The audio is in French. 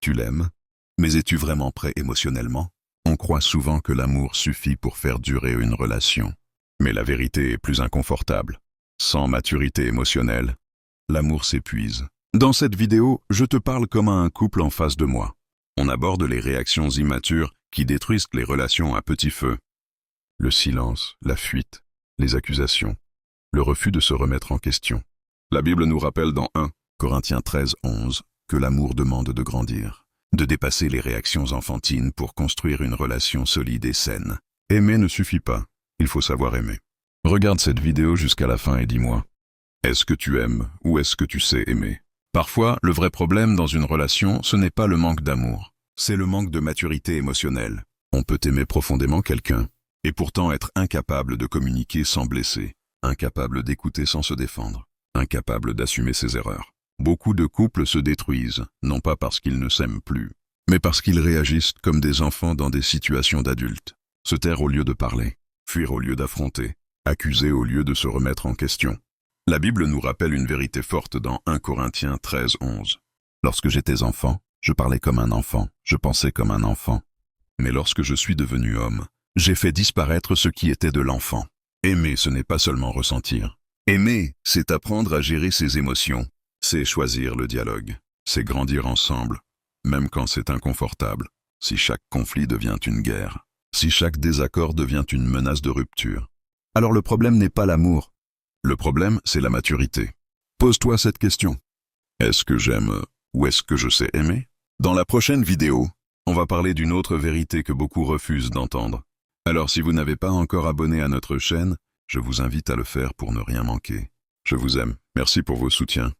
Tu l'aimes? Mais es-tu vraiment prêt émotionnellement? On croit souvent que l'amour suffit pour faire durer une relation. Mais la vérité est plus inconfortable. Sans maturité émotionnelle, l'amour s'épuise. Dans cette vidéo, je te parle comme à un couple en face de moi. On aborde les réactions immatures qui détruisent les relations à petit feu. Le silence, la fuite, les accusations, le refus de se remettre en question. La Bible nous rappelle dans 1 Corinthiens 13, 11 que l'amour demande de grandir, de dépasser les réactions enfantines pour construire une relation solide et saine. Aimer ne suffit pas, il faut savoir aimer. Regarde cette vidéo jusqu'à la fin et dis-moi, est-ce que tu aimes ou est-ce que tu sais aimer? Parfois, le vrai problème dans une relation, ce n'est pas le manque d'amour, c'est le manque de maturité émotionnelle. On peut aimer profondément quelqu'un, et pourtant être incapable de communiquer sans blesser, incapable d'écouter sans se défendre, incapable d'assumer ses erreurs. Beaucoup de couples se détruisent, non pas parce qu'ils ne s'aiment plus, mais parce qu'ils réagissent comme des enfants dans des situations d'adultes. Se taire au lieu de parler, fuir au lieu d'affronter, accuser au lieu de se remettre en question. La Bible nous rappelle une vérité forte dans 1 Corinthiens 13, 11. Lorsque j'étais enfant, je parlais comme un enfant, je pensais comme un enfant. Mais lorsque je suis devenu homme, j'ai fait disparaître ce qui était de l'enfant. Aimer, ce n'est pas seulement ressentir. Aimer, c'est apprendre à gérer ses émotions. C'est choisir le dialogue. C'est grandir ensemble, même quand c'est inconfortable. Si chaque conflit devient une guerre, si chaque désaccord devient une menace de rupture. Alors le problème n'est pas l'amour. Le problème, c'est la maturité. Pose-toi cette question. Est-ce que j'aime ou est-ce que je sais aimer? Dans la prochaine vidéo, on va parler d'une autre vérité que beaucoup refusent d'entendre. Alors si vous n'avez pas encore abonné à notre chaîne, je vous invite à le faire pour ne rien manquer. Je vous aime. Merci pour vos soutiens.